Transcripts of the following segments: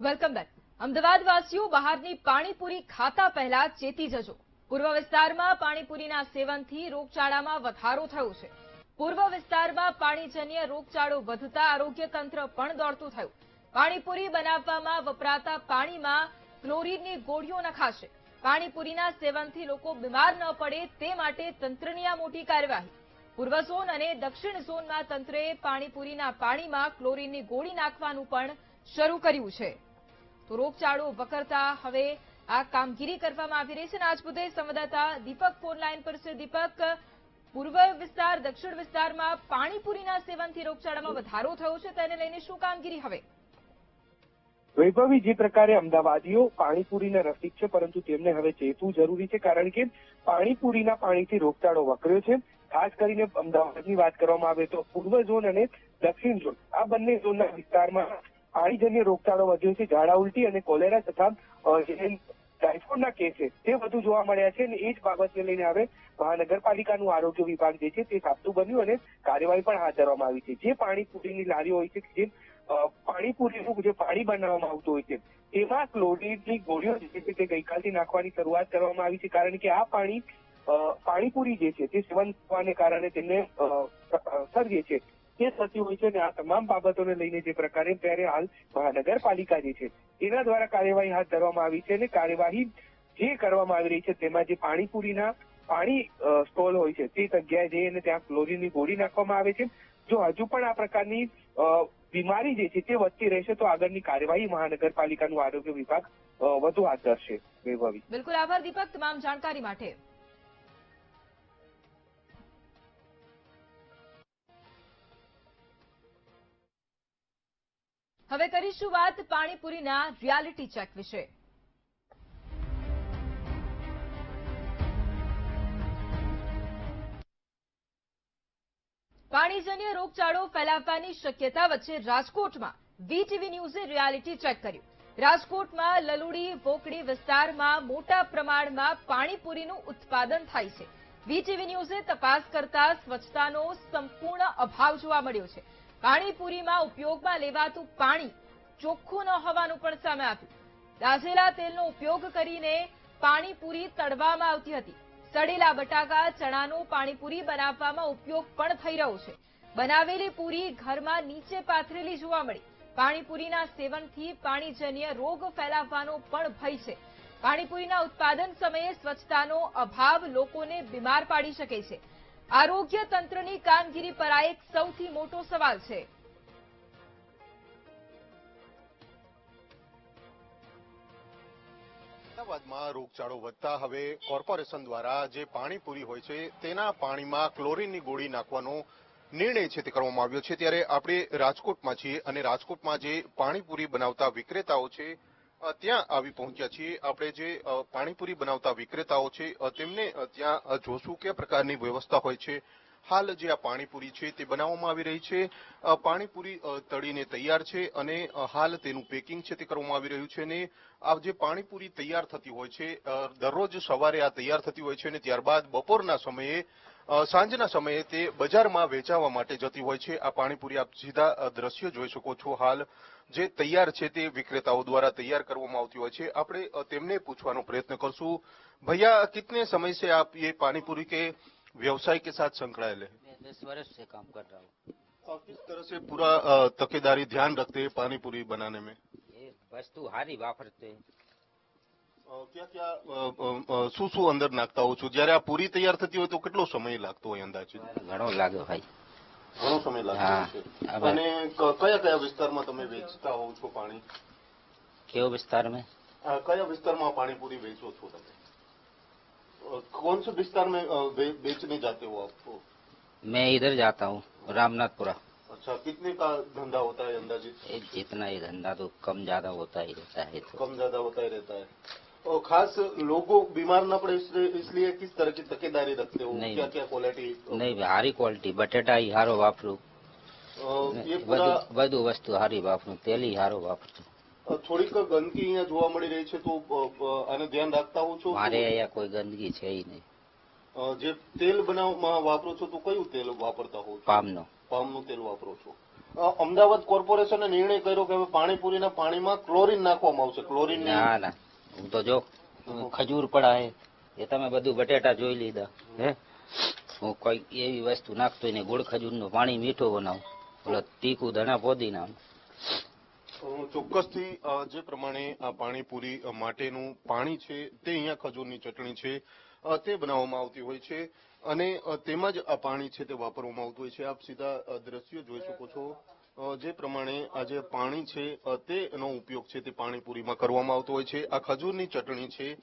Welcome back. અમદાવાદવાસીઓ બહારની પાણીપુરી ખાતા પહેલા ચેતી જજો। પૂર્વ વિસ્તારમાં પાણીપુરીના સેવનથી રોગચાળામાં વધારો થયો છે। પૂર્વ વિસ્તારમાં પાણીજન્ય રોગચાળો વધતા આરોગ્ય તંત્ર પણ દોડતું થયું। પાણીપુરી બનાવવામાં વપરાતા પાણીમાં ક્લોરીનની ગોળીઓ નખાશે। પાણીપુરીના સેવનથી લોકો બીમાર ન પડે તે માટે તંત્રની આ મોટી કાર્યવાહી। પૂર્વ ઝોન અને દક્ષિણ ઝોનમાં તંત્રએ પાણીપુરીના પાણીમાં ક્લોરીનની ગોળી નાખવાનું પણ શરૂ કર્યું છે। તો રોગચાળો વકરતા હવે આ કામગીરી કરવામાં આવી રહી છે। આજ મુદ્દે સંવાદદાતા દીપક ફોન લાઈન પર છે। દીપક, પૂર્વ વિસ્તાર દક્ષિણ વિસ્તારમાં પાણીપુરીના સેવનથી રોગચાળામાં વધારો થયો છે, તેને લઈને શું કામગીરી હવે? વૈભવી, જે પ્રકારે અમદાવાદીઓ પાણીપુરીના રસિક છે, પરંતુ તેમને હવે ચેતવું જરૂરી છે, કારણ કે પાણીપુરીના પાણીથી રોગચાળો વકર્યો છે। ખાસ કરીને અમદાવાદની વાત કરવામાં આવે તો પૂર્વ ઝોન અને દક્ષિણ ઝોન, આ બંને ઝોનના વિસ્તારમાં પાણીજન્ય રોગચાળો વધ્યો છે। ઝાડા ઉલટી અને કોલેરા તથા ટાઇફોઇડના કેસ છે તે વધુ જોવા મળ્યા છે, અને એ જ બાબતને લઈને હવે મહાનગરપાલિકાનું આરોગ્ય વિભાગ જે છે તે સાબદું બન્યું અને કાર્યવાહી પણ હાથ ધરવામાં આવી છે। જે પાણીપુરીની લારીઓ હોય છે, જે પાણીપુરીનું જે પાણી બનાવવામાં આવતું હોય છે, તેમાં ક્લોરીનની ગોળીઓ જે છે તે ગઈકાલથી નાખવાની શરૂઆત કરવામાં આવી છે, કારણ કે આ પાણીપુરી જે છે તે સેવન થવાને કારણે તેમને અસર જે છે તે થતી હોય છે। અને આ તમામ બાબતોને લઈને જે પ્રકારે ત્યારે હાલ મહાનગરપાલિકા જે છે તેના દ્વારા કાર્યવાહી હાથ ધરવામાં આવી છે, અને કાર્યવાહી જે કરવામાં આવી રહી છે તેમાં જે પાણીપુરીના પાણી સ્ટોલ હોય છે તે જગ્યાએ જઈ અને ત્યાં ક્લોરીનની ગોળી નાખવામાં આવે છે। જો હજુ પણ આ પ્રકારની બીમારી જે છે તે વધતી રહેશે તો આગળની કાર્યવાહી મહાનગરપાલિકાનું આરોગ્ય વિભાગ વધુ હાથ ધરશે। વૈભવી, બિલકુલ આભાર દીપક તમામ જાણકારી માટે। હવે કરીશું વાત પાણીપુરીના રિયાલિટી ચેક વિશે। પાણીજન્ય રોગચાળો ફેલાવવાની શક્યતા વચ્ચે રાજકોટમાં વીટીવી ન્યૂઝે રિયાલિટી ચેક કર્યું। રાજકોટમાં લલુડી વોકડી વિસ્તારમાં મોટા પ્રમાણમાં પાણીપુરીનું ઉત્પાદન થાય છે। વીટીવી ન્યૂઝે તપાસ કરતા સ્વચ્છતાનો સંપૂર્ણ અભાવ જોવા મળ્યો છે। પાણીપુરીમાં ઉપયોગમાં લેવાતું પાણી ચોખ્ખું ન હોવાનું પણ સામે આવ્યું। દાઝેલા તેલનો ઉપયોગ કરીને પાણીપુરી તળવામાં આવતી હતી। સડેલા બટાકા ચણાનો પાણીપુરી બનાવવામાં ઉપયોગ પણ થઈ રહ્યો છે। બનાવેલી પૂરી ઘરમાં નીચે પાથરેલી જોવા મળી। પાણીપુરીના સેવનથી પાણીજન્ય રોગ ફેલાવવાનો પણ ભય છે। પાણીપુરીના ઉત્પાદન સમયે સ્વચ્છતાનો અભાવ લોકોને બીમાર પાડી શકે છે। આરોગ્ય તંત્રની કામગીરી પર આ એક સૌથી મોટો સવાલ છે। અમદાવાદમાં રોગચાળો વધતા હવે કોર્પોરેશન દ્વારા જે પાણીપુરી હોય છે તેના પાણીમાં ક્લોરીનની ગોળી નાખવાનો નિર્ણય છે તે કરવામાં આવ્યો છે। ત્યારે આપણે રાજકોટમાં છીએ અને રાજકોટમાં જે પાણીપુરી બનાવતા વિક્રેતાઓ છે ત્યાં આવી પહોંચ્યા છીએ। આપણે જે પાણીપુરી બનાવતા વિક્રેતાઓ છે તેમને ત્યાં જોશું કયા પ્રકારની વ્યવસ્થા હોય છે। હાલ જે આ પાણીપુરી છે તે બનાવવામાં આવી રહી છે। પાણીપુરી તળીને તૈયાર છે અને હાલ તેનું પેકિંગ છે તે કરવામાં આવી રહ્યું છે। અને આ જે પાણીપુરી તૈયાર થતી હોય છે દરરોજ સવારે આ તૈયાર થતી હોય છે અને ત્યારબાદ બપોરના સમયે સાંજના સમયે તે બજારમાં વેચાવા માટે જતી હોય છે। આ પાણીપુરી આપ સીધા દ્રશ્ય જોઈ શકો છો। હાલ જે તૈયાર છે તે વિક્રેતાઓ દ્વારા તૈયાર કરવામાં આવતી હોય છે। આપણે તેમને પૂછવાનો પ્રયત્ન કરશું। ભैया, कितने समय से आप ये पानीपुरी के व्यवसाय के साथ संकળाયેल है? 10 वर्ष से काम कर रहा हूँ। और किस तरह से पूरा तकेदारी ध्यान रखते हैं पानीपुरी बनाने में? ये वस्तु हारी वापरते हैं। क्या क्या શું શું અંદર નાખતા હો છો? જ્યારે આ પૂરી તૈયાર થતી હોય તો કેટલો સમય લાગતો હોય અંદાજે? ઘણો લાગ્યો ભાઈ, ઘણો સમય લાગતો હોય છે। અને કયા કયા વિસ્તારમાં તમે વેચતા હોવ છો પાણી? केव विस्तार में કયા વિસ્તારમાં પાણીપુરી વેચો છો તમે? कौन से विस्तार में बेचने जाते हो आप? मैं इधर जाता हूँ रामनाथपुरा। अच्छा, कितने का धंधा होता है अंदाजित? जितना ही धंधा तो कम ज्यादा होता ही रहता है। तो कम ज्यादा होता ही रहता है। और खास लोगों बीमार न पड़े इसलिए किस तरह की तकेदारी रखते हो? क्या क्या क्वालिटी? नहीं, हारी क्वालिटी बटेटा ही हारो वापरू। ये पूरा બધું વસ્તુ હારી વાપરું, તેલ ही હારો વાપરું। થોડીક ગંદકી અહીંયા જોવા મળી રહી છે તો આને ધ્યાન રાખતા હો છો? મારે અહીંયા કોઈ ગંદકી છે ही नहीं। જે તેલ બનાવવામાં વાપરો છો તો કયું તેલ વાપરતા હો છો? પામનો પામનું તેલ વાપરો છો। અમદાવાદ કોર્પોરેશને નિર્ણય કર્યો કે હવે પાણીપુરીના પાણીમાં ક્લોરીન નાખવામાં આવશે. ક્લોરીન ના ના હું તો જો ખજૂર પડા હે એ તમે બધું બટેટા જોઈ લીધા હે હું કોઈ એવી વસ્તુ નાખતો ને ગોળ ખજૂરનું પાણી મીઠું બનાવું ઓલો તીખું ધણા પોદીના ચોક્કસથી જે પ્રમાણે આ પાણીપુરી માટેનું પાણી છે તે અહીંયા ખજૂરની ચટણી છે તે બનાવવામાં આવતી હોય છે અને તેમાં જ આ પાણી છે તે વાપરવામાં આવતું હોય છે. આપ સીધા દ્રશ્યો જોઈ શકો છો જે પ્રમાણે આ જે પાણી છે તેનો ઉપયોગ છે તે પાણીપુરીમાં કરવામાં આવતો હોય છે. આ ખજૂરની ચટણી છે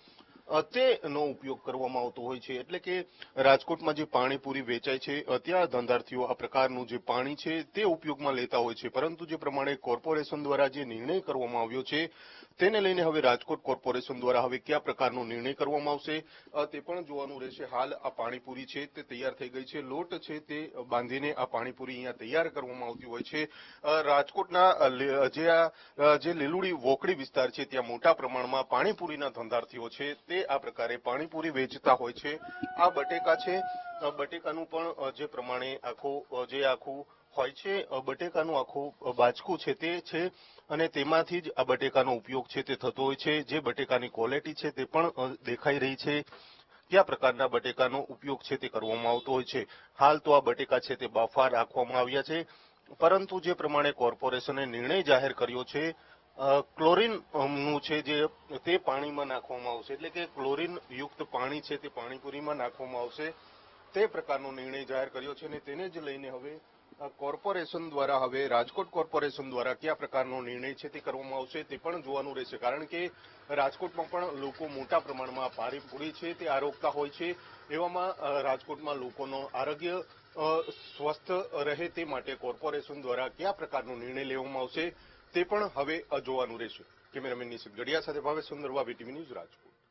તેનો ઉપયોગ કરવામાં આવતો હોય છે. એટલે કે રાજકોટમાં જે પાણીપુરી વેચાય છે ત્યાં ધંધાર્થીઓ આ પ્રકારનું જે પાણી છે તે ઉપયોગમાં લેતા હોય છે. પરંતુ જે પ્રમાણે કોર્પોરેશન દ્વારા જે નિર્ણય કરવામાં આવ્યો છે તેને લઈને હવે રાજકોટ કોર્પોરેશન દ્વારા હવે કયા પ્રકારનો નિર્ણય કરવામાં આવશે તે પણ જોવાનું રહેશે. હાલ આ પાણીપુરી છે તે તૈયાર થઈ ગઈ છે. લોટ છે તે બાંધીને આ પાણીપુરી અહીંયા તૈયાર કરવામાં આવતી હોય છે. રાજકોટના જે લીલુડી વોકડી વિસ્તાર છે ત્યાં મોટા પ્રમાણમાં પાણીપુરીના ધંધાર્થીઓ છે તે આ પ્રકારે પાણીપુરી વેચતા હોય છે. આ બટેકા છે બટેકાનું પણ જે પ્રમાણે આખું હોય છે બટેકાનું આખું બાચકું છે તે છે અને તેમાંથી જ આ બટેકાનો ઉપયોગ છે તે થતો હોય છે. જે બટેકાની ક્વોલિટી છે તે પણ દેખાઈ રહી છે. કયા પ્રકારના બટેકાનો ઉપયોગ છે તે કરવામાં આવતો હોય છે. હાલ તો આ બટેકા છે તે બાફા રાખવામાં આવ્યા છે પરંતુ જે પ્રમાણે કોર્પોરેશને નિર્ણય જાહેર કર્યો છે ક્લોરીન નું છે જે તે પાણીમાં નાખવામાં આવશે. એટલે કે ક્લોરીન યુક્ત પાણી છે તે પાણીપુરીમાં નાખવામાં આવશે તે પ્રકારનો નિર્ણય જાહેર કર્યો છે અને તેને જ લઈને હવે કોર્પોરેશન દ્વારા હવે રાજકોટ કોર્પોરેશન દ્વારા કયા પ્રકારનો નિર્ણય છે તે કરવામાં આવશે તે પણ જોવાનું રહેશે. કારણ કે રાજકોટમાં પણ લોકો મોટા પ્રમાણમાં પાણીપુરી છે તે આરોગતા હોય છે. એવામાં રાજકોટમાં લોકોનું આરોગ્ય સ્વસ્થ રહે તે માટે કોર્પોરેશન દ્વારા કયા પ્રકારનો નિર્ણય લેવામાં આવશે તે પણ હવે જોવાનું રહેશે. કેમેરામેન નિશિત ગડિયા સાથે ભાવેશ સુંદરવા, વીટીવી ન્યૂઝ, રાજકોટ.